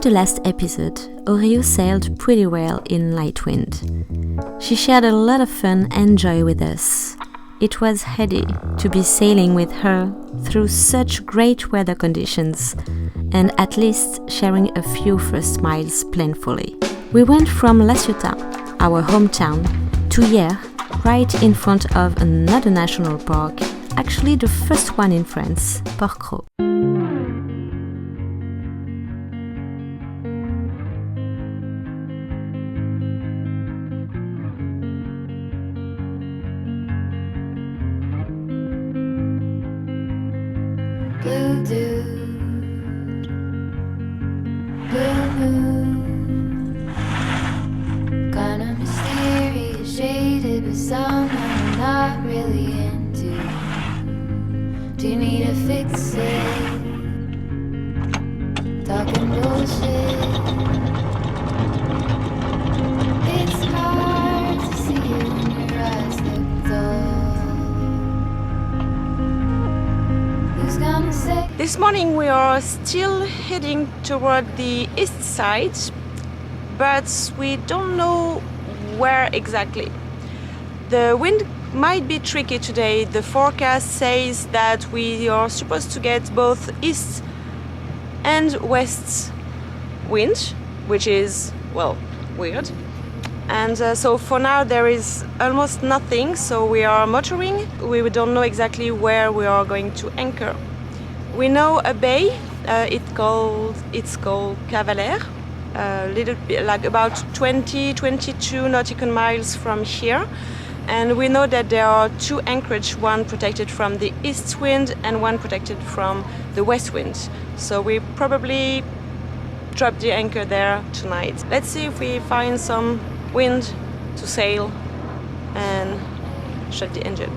the last episode, Oriyo sailed pretty well in light wind. She shared a lot of fun and joy with us. It was heady to be sailing with her through such great weather conditions and at least sharing a few first miles plentifully. We went from La Ciotat, our hometown, to Hyères, right in front of another national park, actually the first one in France, Port-Cros. Blue dude, blue moon, kinda mysterious, shaded, but somehow I'm not really into. Do you need to fix it? Talking bullshit. It's hard to see it when your eyes look dull. This morning we are still heading toward the east side, but we don't know where exactly. The wind might be tricky today. The forecast says that we are supposed to get both east and west wind, which is, well, weird. And so for now there is almost nothing, so we are motoring. We don't know exactly where we are going to anchor. We know a bay, it's called Cavalère, a little bit, like about 20-22 nautical miles from here. And we know that there are two anchorages, one protected from the east wind and one protected from the west wind. So we probably drop the anchor there tonight. Let's see if we find some wind to sail and shut the engine.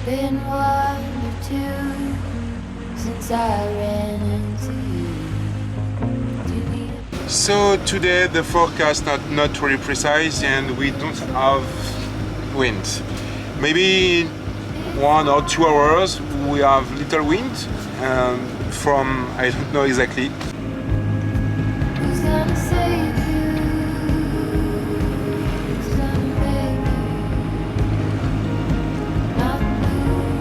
Been 1 or 2 since I ran into you. So today the forecast not really precise and we don't have wind. Maybe 1 or 2 hours we have little wind from I don't know exactly. Who's gonna save you? Who's gonna make you not blue?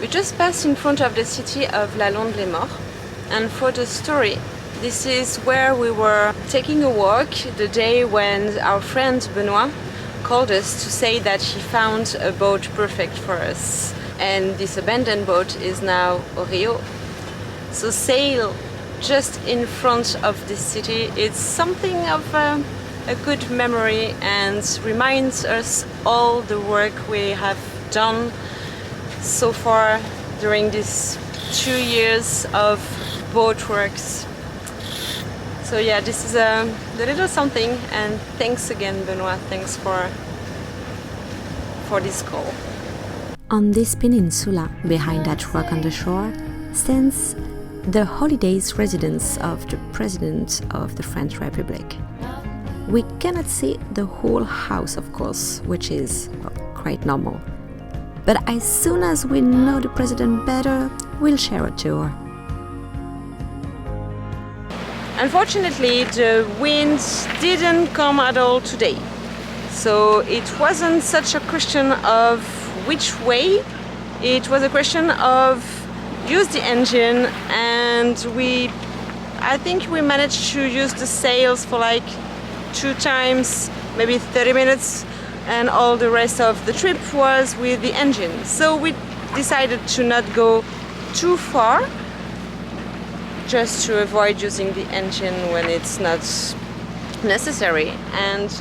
We just passed in front of the city of La Londe-les-Morts, and for the story, this is where we were taking a walk the day when our friend Benoit called us to say that he found a boat perfect for us. And this abandoned boat is now Oriyo. So sail just in front of this city, it's something of a good memory and reminds us all the work we have done so far during these 2 years of boat works. So yeah, this is a little something, and thanks again Benoit, thanks for this call. On this peninsula, behind that rock on the shore, stands the holidays residence of the President of the French Republic. We cannot see the whole house, of course, which is quite normal. But as soon as we know the President better, we'll share a tour. Unfortunately, the wind didn't come at all today. So it wasn't such a question of which way, it was a question of use the engine, and I think we managed to use the sails for like 2 times maybe 30 minutes, and all the rest of the trip was with the engine. So we decided to not go too far, just to avoid using the engine when it's not necessary. And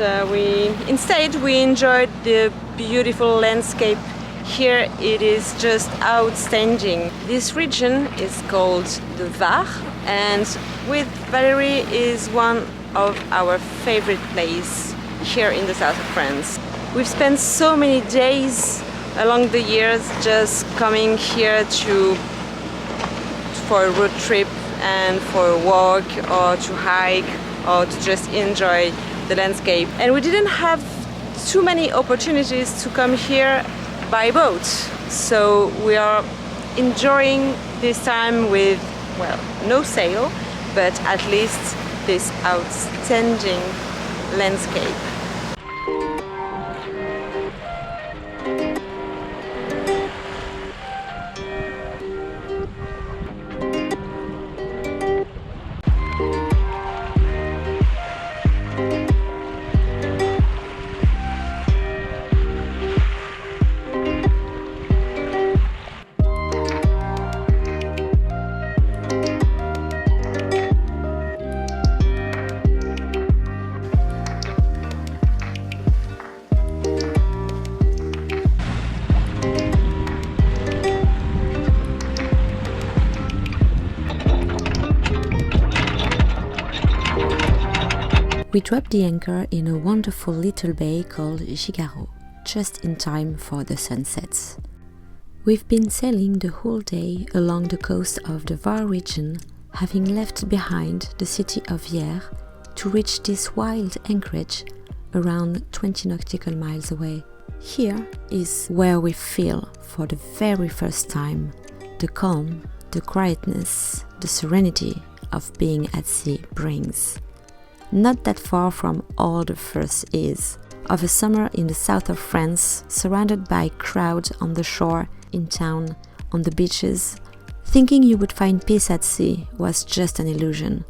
instead we enjoyed the beautiful landscape. Here it is just outstanding. This region is called the Var, and with Valéry is one of our favorite places here in the south of France. We've spent so many days along the years just coming here for a road trip and for a walk or to hike or to just enjoy the landscape. And we didn't have too many opportunities to come here by boat. So we are enjoying this time with, well, no sail, but at least this outstanding landscape. We dropped the anchor in a wonderful little bay called Gigaro, just in time for the sunsets. We've been sailing the whole day along the coast of the Var region, having left behind the city of Vierre to reach this wild anchorage around 20 nautical miles away. Here is where we feel for the very first time the calm, the quietness, the serenity of being at sea brings. Not that far from all the first is of a summer in the south of France, surrounded by crowds on the shore, in town, on the beaches. Thinking you would find peace at sea was just an illusion.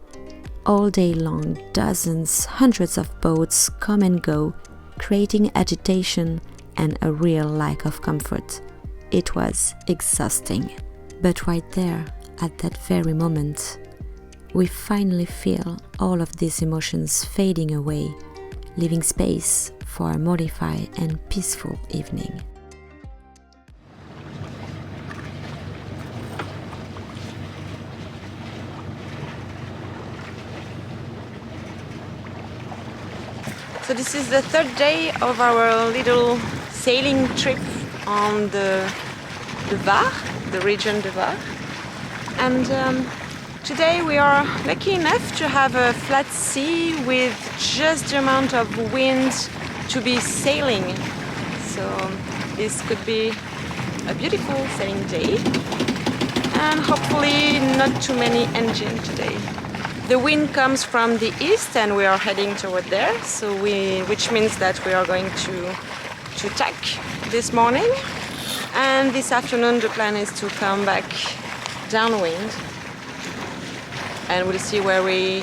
All day long, dozens, hundreds of boats come and go, creating agitation and a real lack of comfort. It was exhausting. But right there, at that very moment, we finally feel all of these emotions fading away, leaving space for a modified and peaceful evening. So this is the third day of our little sailing trip on the Var, the region de Var. And today we are lucky enough to have a flat sea with just the amount of wind to be sailing. So this could be a beautiful sailing day, and hopefully not too many engines today. The wind comes from the east and we are heading toward there, which means that we are going to tack this morning, and this afternoon the plan is to come back downwind, and we'll see where we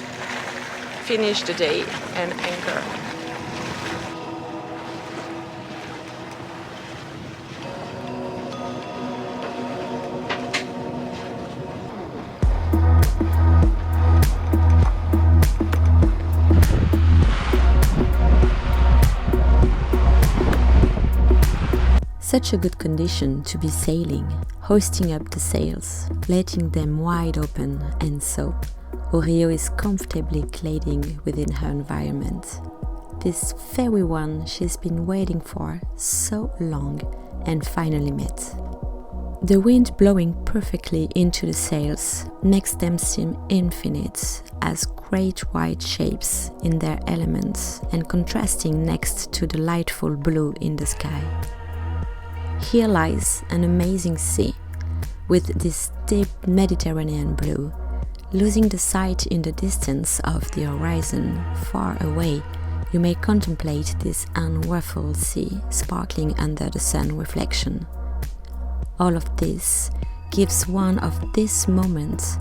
finish the day and anchor. Such a good condition to be sailing, hoisting up the sails, letting them wide open, and so Oriyo is comfortably gliding within her environment. This very one she's been waiting for so long and finally met. The wind blowing perfectly into the sails makes them seem infinite as great white shapes in their elements and contrasting next to the lightful blue in the sky. Here lies an amazing sea, with this deep Mediterranean blue. Losing the sight in the distance of the horizon, far away, you may contemplate this unruffled sea sparkling under the sun reflection. All of this gives one of these moments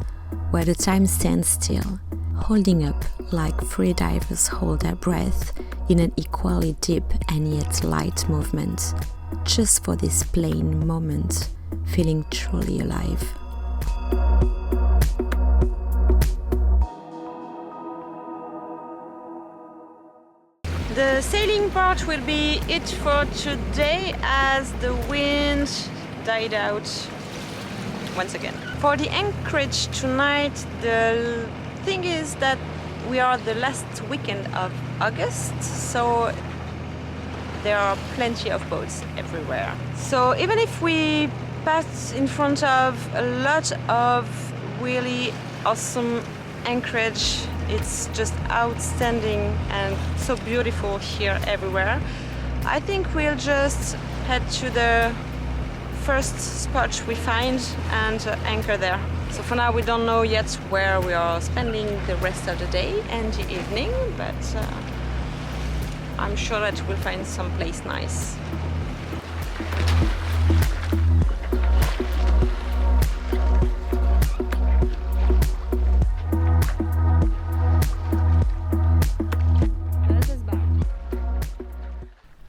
where the time stands still, holding up like free divers hold their breath in an equally deep and yet light movement, just for this plain moment, feeling truly alive. The sailing part will be it for today as the wind died out once again. For the anchorage tonight, the thing is that we are the last weekend of August, so there are plenty of boats everywhere. So even if we pass in front of a lot of really awesome anchorage, it's just outstanding and so beautiful here everywhere, I think we'll just head to the first spot we find and anchor there. So for now we don't know yet where we are spending the rest of the day and the evening, but I'm sure that we'll find some place nice.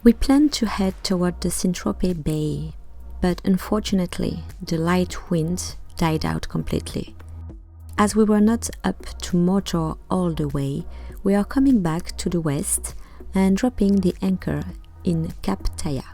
We planned to head toward the Saint-Tropez Bay, but unfortunately the light wind died out completely. As we were not up to motor all the way, we are coming back to the west and dropping the anchor in Cap Taya.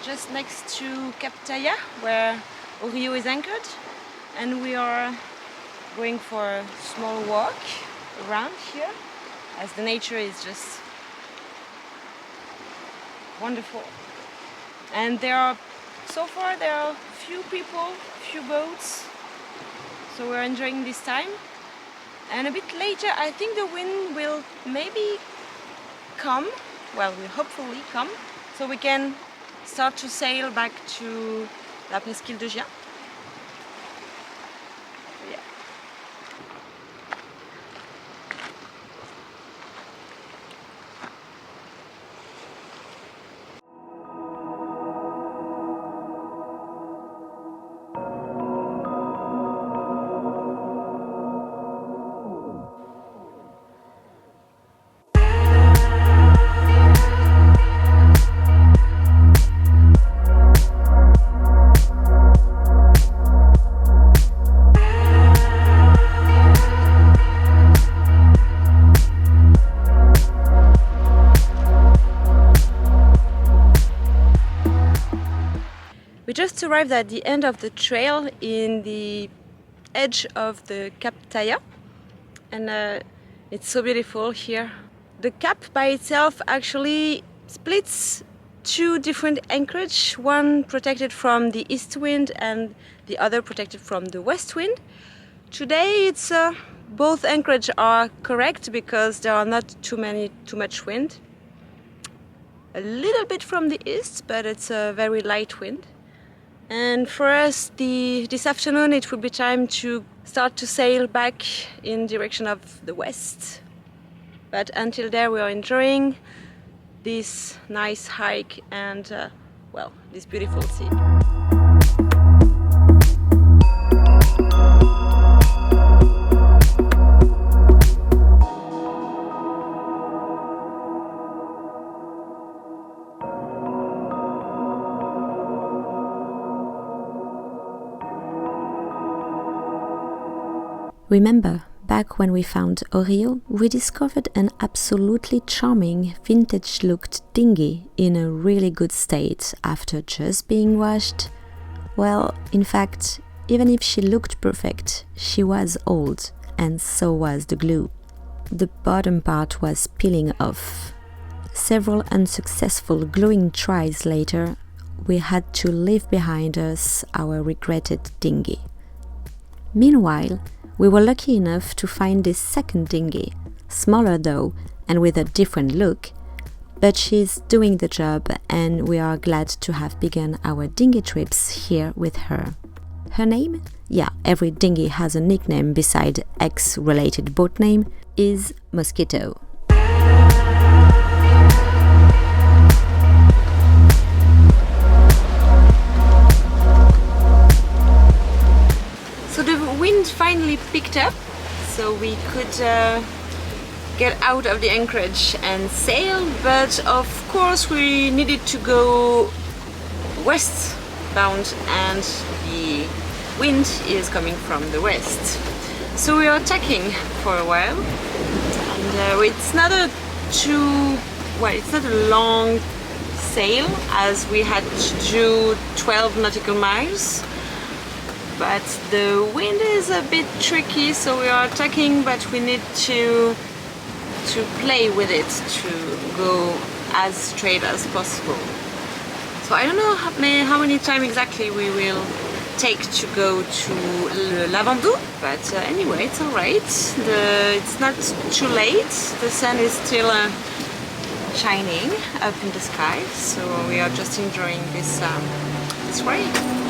Just next to Cap Taya, where Oriyo is anchored, and we are going for a small walk around here, as the nature is just wonderful. And so far there are few people, few boats, so we're enjoying this time. And a bit later I think the wind will maybe come, well, will hopefully come, so we can start to sail back to La Presqu'île de Gien. Yeah. We just arrived at the end of the trail in the edge of the Cap Taya, and it's so beautiful here. The cap by itself actually splits two different anchorage, one protected from the east wind and the other protected from the west wind. Today it's both anchorage are correct because there are not too much wind. A little bit from the east, but it's a very light wind. And for us, this afternoon, it will be time to start to sail back in direction of the west. But until there, we are enjoying this nice hike and, well, this beautiful sea. Remember, back when we found Oriyo, we discovered an absolutely charming vintage-looked dinghy in a really good state after just being washed. Well, in fact, even if she looked perfect, she was old, and so was the glue. The bottom part was peeling off. Several unsuccessful gluing tries later, we had to leave behind us our regretted dinghy. Meanwhile, we were lucky enough to find this second dinghy, smaller though and with a different look, But she's doing the job, and we are glad to have begun our dinghy trips here with her. Her name? Yeah, every dinghy has a nickname beside X-related boat name, is Mosquito. So the wind finally picked up, so we could get out of the anchorage and sail, but of course we needed to go westbound and the wind is coming from the west. So we are tacking for a while, and it's not a long sail, as we had to do 12 nautical miles. But the wind is a bit tricky, so we are tacking, but we need to play with it to go as straight as possible. So I don't know how many times exactly we will take to go to Le Lavandou, but anyway, it's alright. It's not too late. The sun is still shining up in the sky, so we are just enjoying this ride.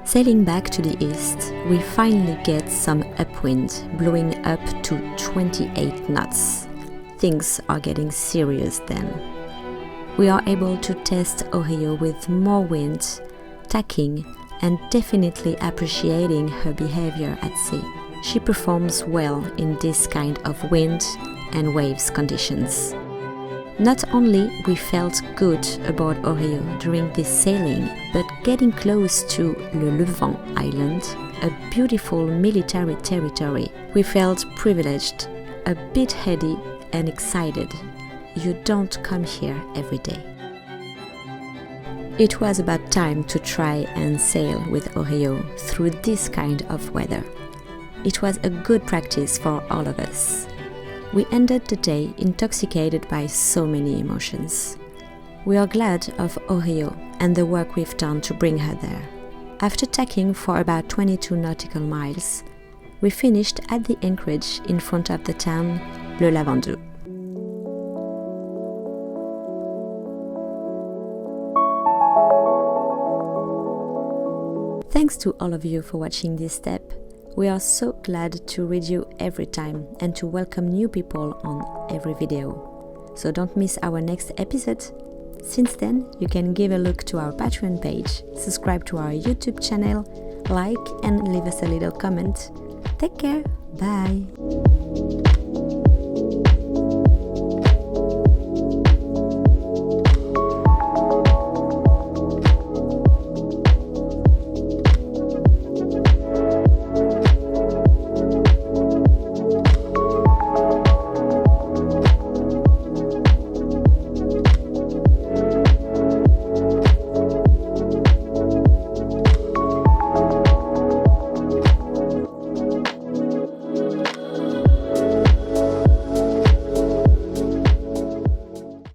Sailing back to the east, we finally get some upwind, blowing up to 28 knots. Things are getting serious then. We are able to test Oriyo with more wind, tacking, and definitely appreciating her behavior at sea. She performs well in this kind of wind and waves conditions. Not only we felt good about Oriyo during this sailing, but getting close to Le Levant Island, a beautiful military territory, we felt privileged, a bit heady and excited. You don't come here every day. It was about time to try and sail with Oriyo through this kind of weather. It was a good practice for all of us. We ended the day intoxicated by so many emotions. We are glad of Oriyo and the work we've done to bring her there. After tacking for about 22 nautical miles, we finished at the anchorage in front of the town Le Lavandou. Thanks to all of you for watching this step. We are so glad to read you every time and to welcome new people on every video. So don't miss our next episode. Since then, you can give a look to our Patreon page, subscribe to our YouTube channel, like and leave us a little comment. Take care, bye!